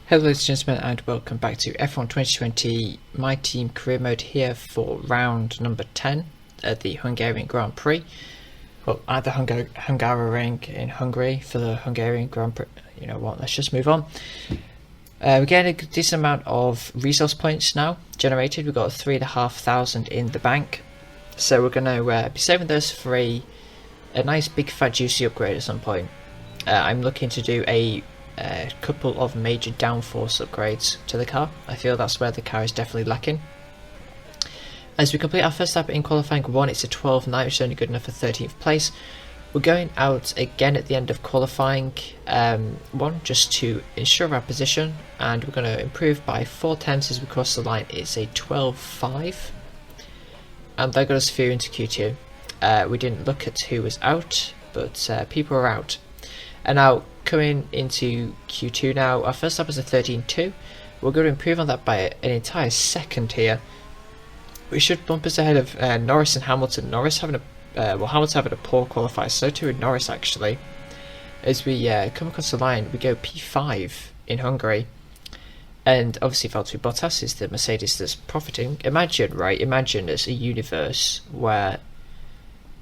Hello ladies and gentlemen, and welcome back to F1 2020 My Team Career Mode here for round number 10 at the Hungarian Grand Prix. Well, at the Hungaroring in Hungary for the Hungarian Grand Prix. You know what, let's just move on. We're getting a decent amount of resource points now generated. We've got 3,500 in the bank. So we're going to be saving those for a nice big fat juicy upgrade at some point. I'm looking to do a couple of major downforce upgrades to the car. I feel that's where the car is definitely lacking. As we complete our first lap in qualifying 1, it's a 12.9, which is only good enough for 13th place. We're going out again at the end of qualifying 1 just to ensure our position, and we're going to improve by 4 tenths as we cross the line. It's a 12.5, and that got us through into Q2. We didn't look at who was out, but people are out. And now coming into Q2 now, our first lap was a 13.2. We're going to improve on that by an entire second here. We should bump us ahead of Norris and Hamilton. Norris having Hamilton having a poor qualifier, so too with Norris actually. As we come across the line, we go P5 in Hungary. And obviously Valtteri Bottas is the Mercedes that's profiting. Imagine there's a universe where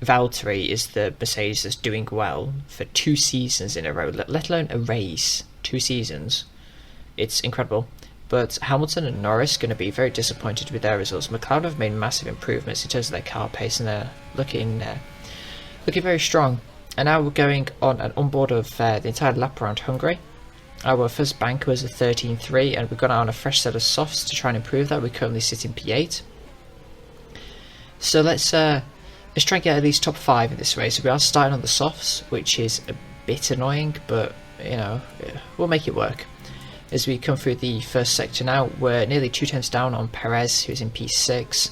Valtteri is the Mercedes that's doing well for 2 seasons in a row, let alone a race, 2 seasons. It's incredible. But Hamilton and Norris are going to be very disappointed with their results. McLaren have made massive improvements in terms of their car pace, and they're looking very strong. And now we're going on an onboard of the entire lap around Hungary. Our first bank was a 13.3, and we've gone out on a fresh set of softs to try and improve that. We currently sit in P8. So let's try and get at least top 5 in this race. So we are starting on the softs, which is a bit annoying, but you know, we'll make it work. As we come through the first sector now, we're nearly 2 tenths down on Perez, who's in P6.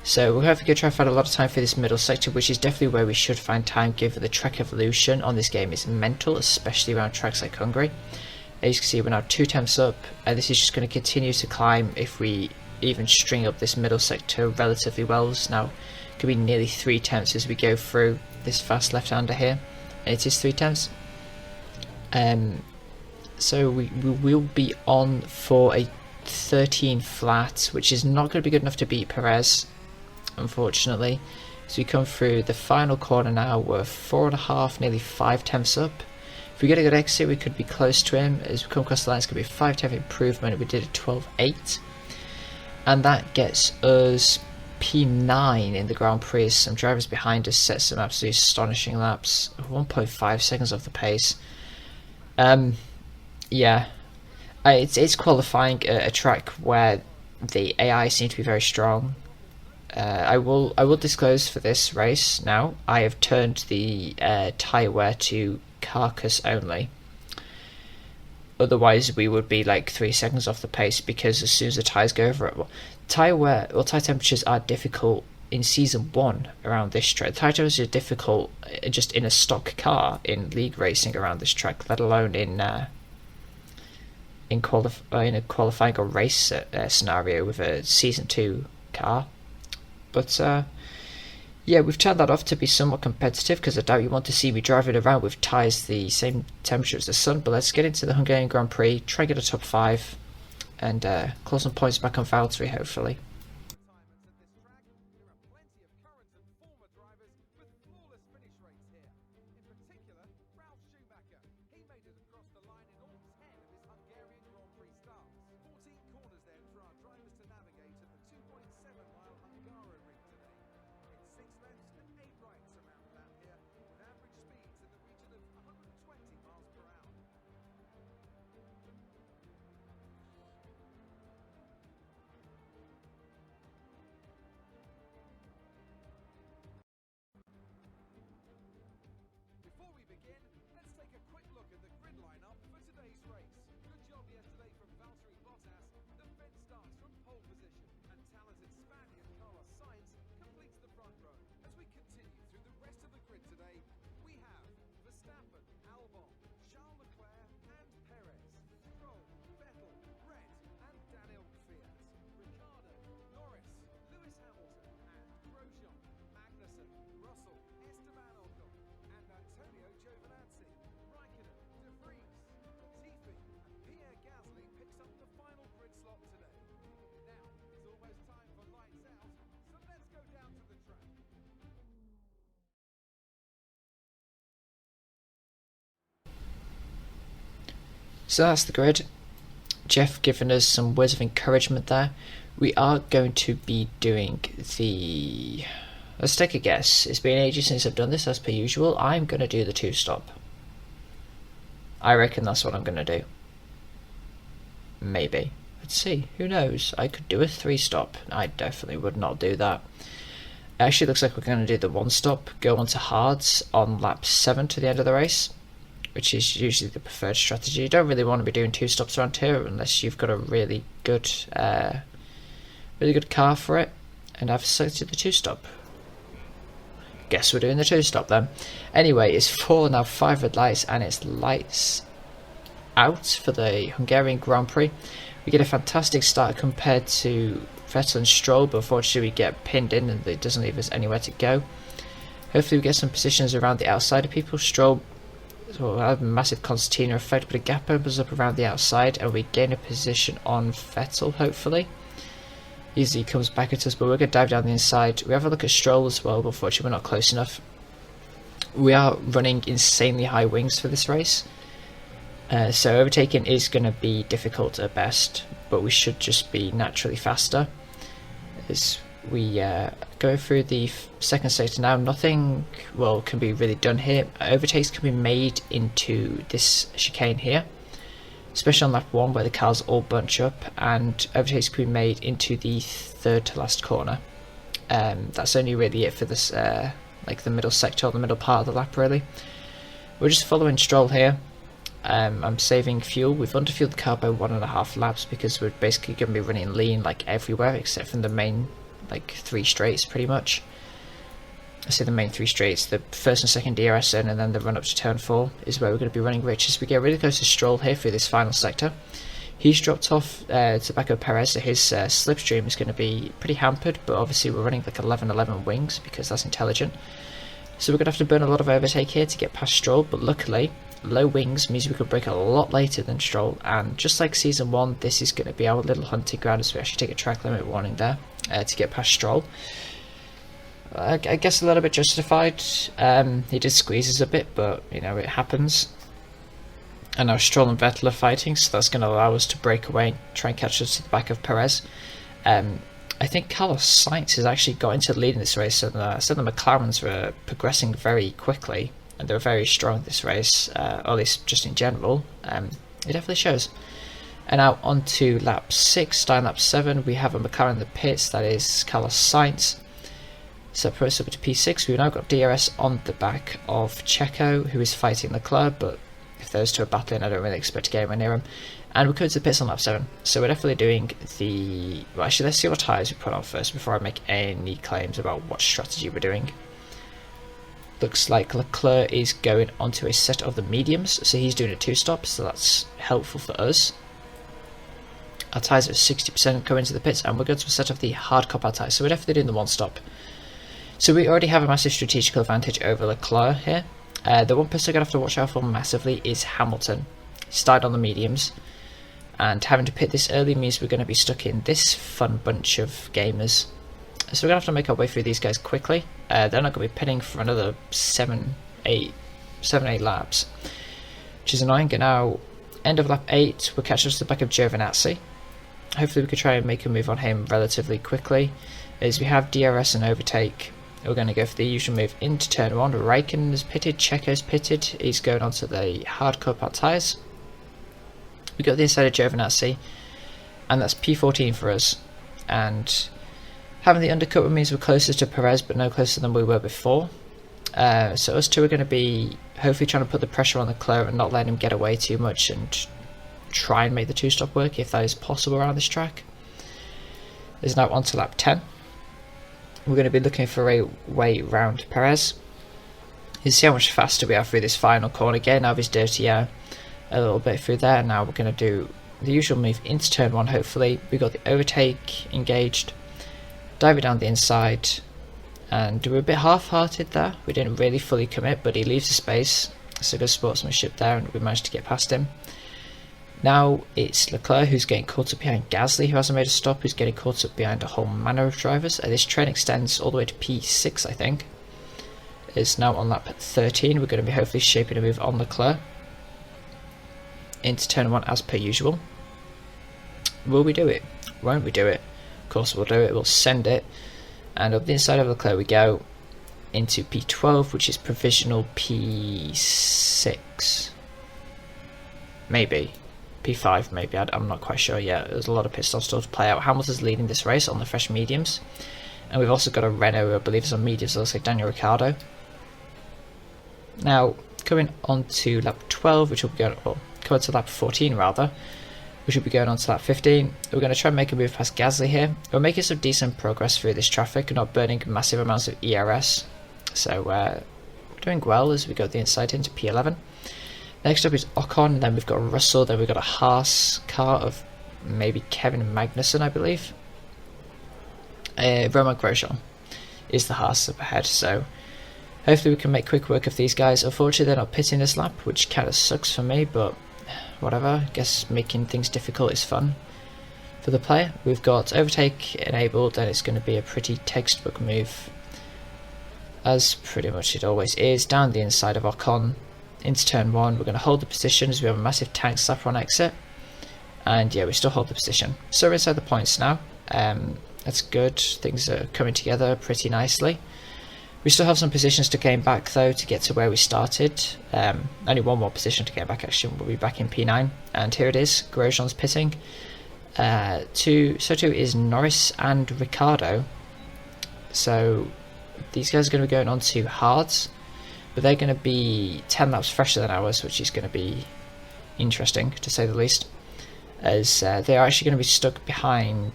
So we're hopefully going to try and find a lot of time for this middle sector, which is definitely where we should find time, given the track evolution on this game is mental, especially around tracks like Hungary. As you can see, we're now 2 tenths up, and this is just going to continue to climb if we even string up this middle sector relatively well. So now could be nearly 3 tenths as we go through this fast left-hander here, and it is 3 tenths. So we will be on for a 13 flat, which is not going to be good enough to beat Perez, unfortunately. As we come through the final corner now, we're 4.5, nearly 5 tenths up. If we get a good exit, we could be close to him. As we come across the line, it's going to be a 5 tenth improvement. We did a 12.8, and that gets us P9 in the Grand Prix. Some drivers behind us set some absolutely astonishing laps, 1.5 seconds off the pace. Yeah, it's qualifying a track where the AI seem to be very strong. I will disclose for this race now, I have turned the tyre wear to carcass only. Otherwise we would be like 3 seconds off the pace, because as soon as the tyres go over it, tyre temperatures are difficult in season 1 around this track. Tyre temperatures are difficult just in a stock car in league racing around this track, let alone in a qualifying or race scenario with a season 2 car. But yeah, we've turned that off to be somewhat competitive, because I doubt you want to see me driving around with tyres the same temperature as the sun. But let's get into the Hungarian Grand Prix, try and get a top 5, and claw some points back on Valtteri, hopefully. So that's the grid. Jeff giving us some words of encouragement there. We are going to be doing the... Let's take a guess. It's been ages since I've done this as per usual. I'm going to do the 2-stop. I reckon that's what I'm going to do. Maybe. Let's see. Who knows? I could do a 3-stop. I definitely would not do that. It actually looks like we're going to do the 1-stop, go on to hards on lap 7 to the end of the race, which is usually the preferred strategy. You don't really want to be doing 2-stops around here unless you've got a really good car for it. And I've selected the 2-stop. Guess we're doing the 2-stop then. Anyway, it's 4 now, 5 red lights, and it's lights out for the Hungarian Grand Prix. We get a fantastic start compared to Vettel and Stroll, but unfortunately we get pinned in and it doesn't leave us anywhere to go. Hopefully we get some positions around the outside of people. Stroll will have a massive concertina effect, but a gap opens up around the outside and we gain a position on Vettel, hopefully. Easily comes back at us, but we're going to dive down the inside. We have a look at Stroll as well, but unfortunately we're not close enough. We are running insanely high wings for this race. So overtaking is going to be difficult at best, but we should just be naturally faster. As we go through the second sector now, nothing can be really done here. Overtakes can be made into this chicane here, especially on lap 1 where the cars all bunch up, and overtakes can be made into the third to last corner. That's only really it for this like the middle sector, or the middle part of the lap really. We're just following Stroll here. I'm saving fuel. We've underfueled the car by 1.5 laps because we're basically going to be running lean like everywhere except from the main like 3 straights pretty much. I say the main 3 straights, the first and second DRS zone and then the run up to turn 4 is where we're going to be running rich as we get really close to Stroll here through this final sector. He's dropped off to back up Perez, so his slipstream is going to be pretty hampered, but obviously we're running like 11-11 wings because that's intelligent. So we're going to have to burn a lot of overtake here to get past Stroll, but luckily low wings means we could break a lot later than Stroll, and just like season 1, this is going to be our little hunting ground as we actually take a track limit warning there to get past Stroll. I guess a little bit justified. He did squeeze us a bit, but you know, it happens. And now Stroll and Vettel are fighting, so that's going to allow us to break away and try and catch us to the back of Perez. I think Carlos Sainz has actually got into the lead in this race, and so the McLarens were progressing very quickly, and they were very strong this race, or at least just in general. It definitely shows. And now on to lap 6, starting lap 7, we have a McLaren in the pits, that is Carlos Sainz. So put us up to P6, we've now got DRS on the back of Checo, who is fighting Leclerc, but if those two are battling, I don't really expect to get anywhere near him. And we're going to the pits on lap 7, so we're definitely doing the... Well, actually, let's see what tyres we put on first before I make any claims about what strategy we're doing. Looks like Leclerc is going onto a set of the mediums, so he's doing a 2-stop, so that's helpful for us. Our tyres are 60% going into the pits, and we're going to a set of the hard cop out tyres, so we're definitely doing the 1-stop. So we already have a massive strategical advantage over Leclerc here. The one person I'm going to have to watch out for massively is Hamilton. He started on the mediums, and having to pit this early means we're going to be stuck in this fun bunch of gamers. So we're going to have to make our way through these guys quickly. They're not going to be pitting for another 7-8 laps, which is annoying. And now, end of lap 8, we'll catch us to the back of Giovinazzi. Hopefully we could try and make a move on him relatively quickly. As we have DRS and overtake, we're going to go for the usual move into turn 1. Raikkonen is pitted, Checo's pitted, he's going onto the hard cut tyres. We got the inside of Giovinazzi, and that's P14 for us. And having the undercut means we're closer to Perez, but no closer than we were before. So us two are going to be hopefully trying to put the pressure on Leclerc and not let him get away too much, and try and make the 2-stop work if that is possible around this track. Is now on to lap 10. We're going to be looking for a way round Perez. You see how much faster we are through this final corner. Getting out of his dirty air a little bit through there. Now we're going to do the usual move into turn 1 hopefully. We got the overtake engaged. Diving down the inside. And we're a bit half-hearted there. We didn't really fully commit, but he leaves the space. So good sportsmanship there, and we managed to get past him. Now it's Leclerc who's getting caught up behind Gasly, who hasn't made a stop, who's getting caught up behind a whole manner of drivers. This train extends all the way to P6, I think. It's now on lap 13. We're going to be hopefully shaping a move on Leclerc. into turn 1 as per usual. Will we do it? Won't we do it? Of course we'll do it. We'll send it, and up the inside of Leclerc we go into P12, which is provisional P6, maybe P5, maybe. I'm not quite sure yet. There's a lot of pit stops still to play out. Hamilton's leading this race on the fresh mediums, and we've also got a Renault who I believe is on mediums. It looks like Daniel Ricciardo. Now coming on to lap 12, which will be going, or coming to lap 14 rather, which will be going on to lap 15. We're going to try and make a move past Gasly here. We're making some decent progress through this traffic, not burning massive amounts of ERS, so we're doing well as we go the inside into P11. Next up is Ocon, and then we've got Russell, then we've got a Haas car of maybe Kevin Magnussen, I believe. Romain Grosjean is the Haas up ahead, so hopefully we can make quick work of these guys. Unfortunately they're not pitting this lap, which kind of sucks for me, but whatever. I guess making things difficult is fun for the player. We've got overtake enabled, and it's going to be a pretty textbook move, as pretty much it always is. Down the inside of Ocon into turn 1, we're going to hold the position as we have a massive tank slapper on exit, and yeah, we still hold the position. So we're inside the points now. That's good. Things are coming together pretty nicely. We still have some positions to gain back though to get to where we started. Only one more position to gain back actually. We'll be back in P9, and here it is. Grosjean's pitting. So too is Norris and Ricciardo. So these guys are going to be going on to hards, but they're going to be 10 laps fresher than ours, which is going to be interesting to say the least, as they are actually going to be stuck behind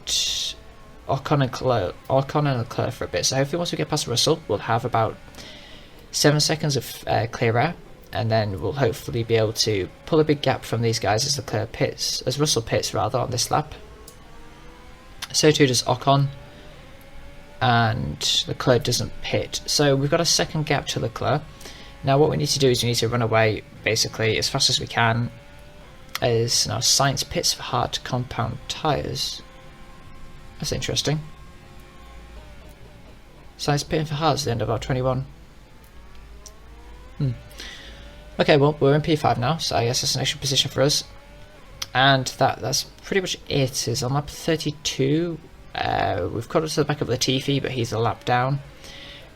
Ocon and Leclerc for a bit. So hopefully once we get past Russell, we'll have about 7 seconds of clear air, and then we'll hopefully be able to pull a big gap from these guys as Russell pits rather on this lap. So too does Ocon, and Leclerc doesn't pit. So we've got a second gap to Leclerc. Now what we need to do is we need to run away basically as fast as we can, as now Sainz pits for hard compound tyres. That's interesting. Sainz pitting for hards at the end of our 21. Okay, well, we're in P5 now, so I guess that's an extra position for us. And that's pretty much it. Is on lap 32. We've caught up to the back of Latifi, but he's a lap down.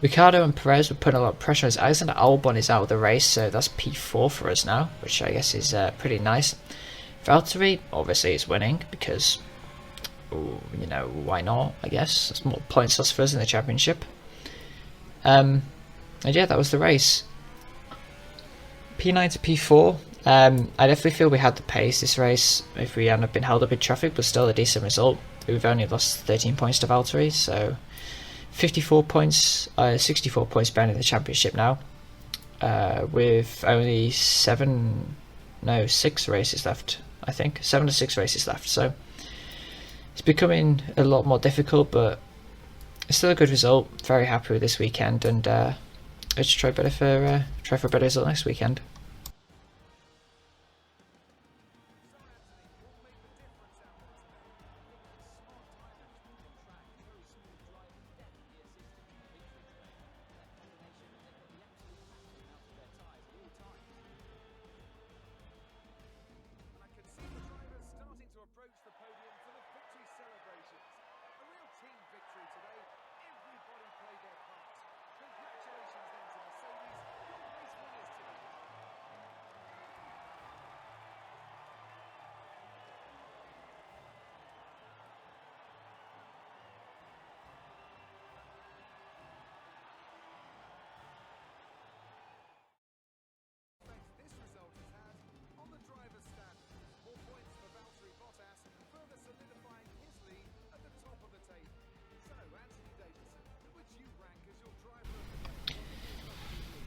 Ricciardo and Perez were putting a lot of pressure as Alexander Albon is out of the race, so that's P4 for us now, which I guess is pretty nice. Valtteri obviously is winning because, you know, why not? I guess it's more points for us in the championship. And yeah, that was the race. P9 to P4. I definitely feel we had the pace this race if we hadn't been held up in traffic, but still a decent result. We've only lost 13 points to Valtteri, so 54 points, 64 points behind in the championship now, with only 6 races left. I think 7 to 6 races left. So it's becoming a lot more difficult, but it's still a good result. Very happy with this weekend, and let's try for a better result next weekend.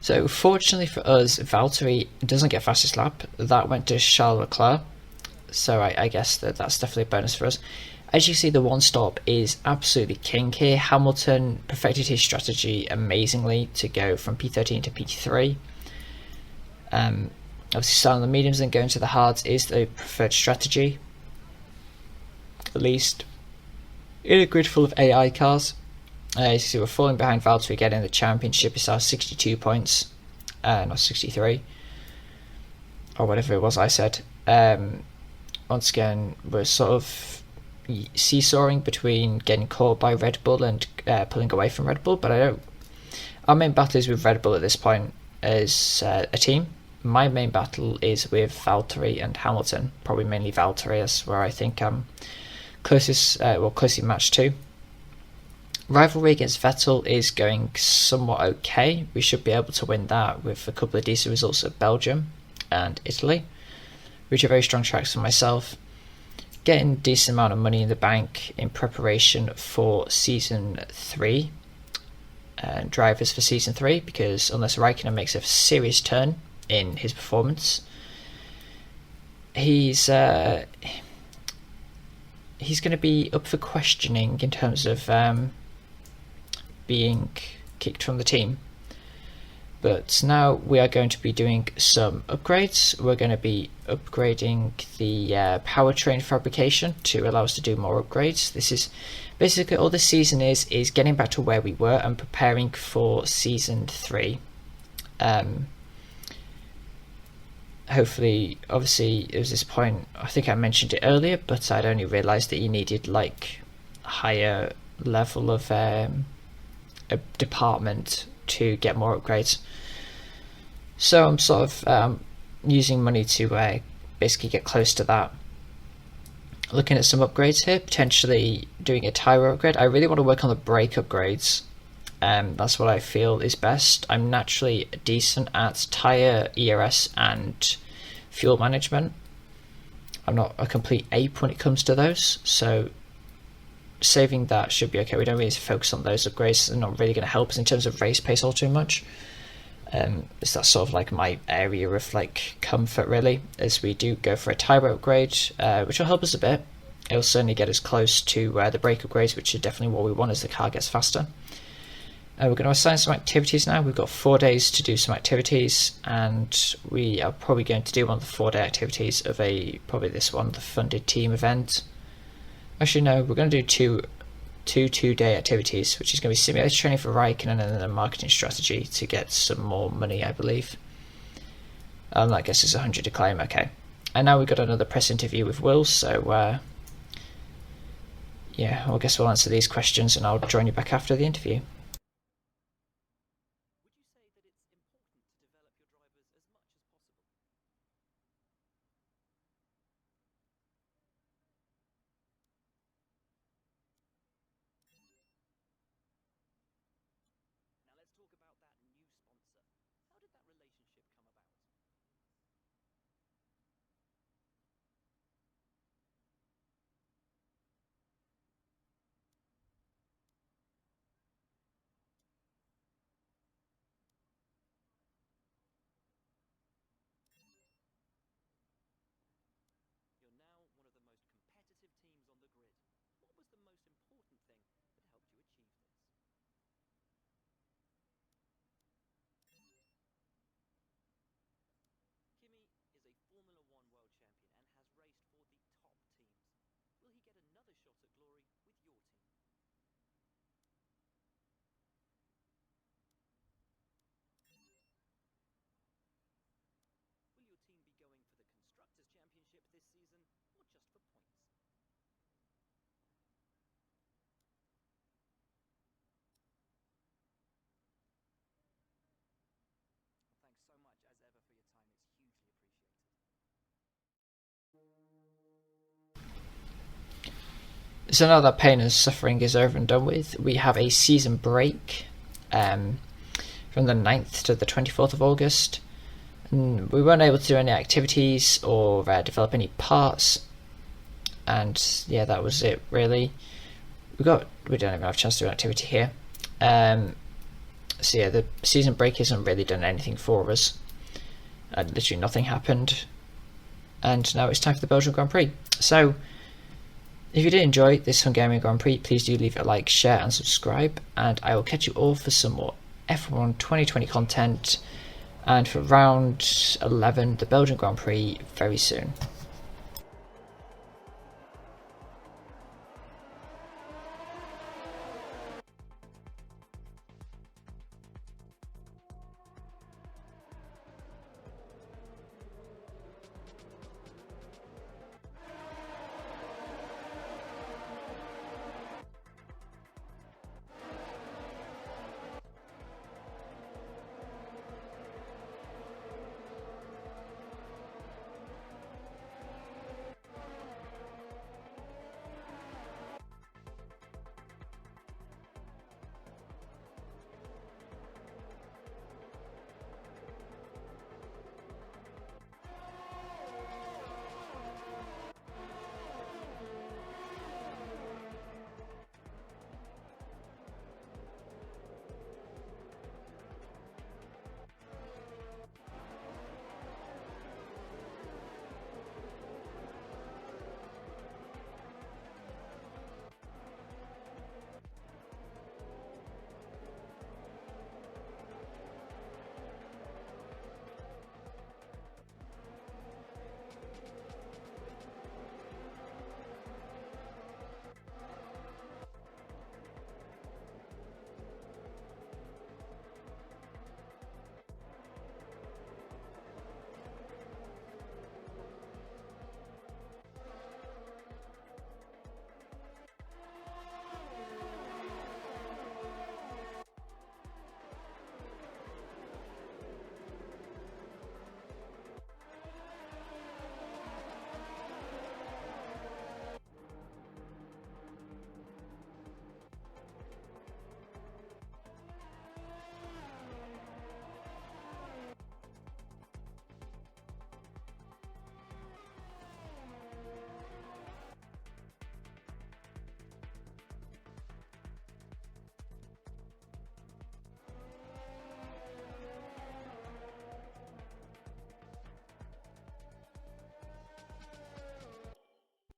So fortunately for us, Valtteri doesn't get fastest lap. That went to Charles Leclerc. So I guess that's definitely a bonus for us. As you see, the one stop is absolutely king here. Hamilton perfected his strategy amazingly to go from P13 to P3. Obviously starting on the mediums and going to the hards is the preferred strategy, at least in a grid full of AI cars. As you see, we're falling behind Valtteri again in the championship. It's our 62 points, not 63, or whatever it was I said. Once again, we're sort of seesawing between getting caught by Red Bull and pulling away from Red Bull, but I don't. Our main battle is with Red Bull at this point as a team. My main battle is with Valtteri and Hamilton, probably mainly Valtteri, that's where I think I'm closely matched to. Rivalry against Vettel is going somewhat okay. We should be able to win that with a couple of decent results at Belgium and Italy, which are very strong tracks for myself. Getting a decent amount of money in the bank in preparation for Season 3, drivers for Season 3, because unless Raikkonen makes a serious turn in his performance, he's going to be up for questioning in terms of being kicked from the team. But now we are going to be doing some upgrades. We're going to be upgrading the powertrain fabrication to allow us to do more upgrades. This is basically all this season is getting back to where we were and preparing for Season 3. Hopefully, obviously, it was this point, I think I mentioned it earlier, but I'd only realised that you needed like a higher level of a department to get more upgrades. So I'm sort of using money to basically get close to that. Looking at some upgrades here, potentially doing a tyre upgrade. I really want to work on the brake upgrades. That's what I feel is best. I'm naturally decent at tyre, ERS and fuel management. I'm not a complete ape when it comes to those, so saving that should be okay. We don't really focus on those upgrades. They're not really going to help us in terms of race pace all too much. It's that sort of like my area of like comfort really, as we do go for a tyre upgrade, which will help us a bit. It'll certainly get us close to the brake upgrades, which is definitely what we want as the car gets faster. We're going to assign some activities now. We've got 4 days to do some activities, and we are probably going to do one of the 4-day activities of probably this one, the funded team event. Actually no, we're going to do two 2-day activities, which is going to be simulator training for Raikkonen and then a marketing strategy to get some more money, I believe. I guess it's 100 to claim, okay. And now we've got another press interview with Will, so yeah, I guess we'll answer these questions and I'll join you back after the interview. So now that pain and suffering is over and done with, we have a season break from the 9th to the 24th of August. And we weren't able to do any activities or develop any parts, and yeah, that was it really. We don't even have a chance to do an activity here. So yeah, the season break hasn't really done anything for us. Literally nothing happened, and now it's time for the Belgian Grand Prix. So if you did enjoy this Hungarian Grand Prix, please do leave it a like, share and subscribe, and I will catch you all for some more F1 2020 content and for round 11, the Belgian Grand Prix, very soon.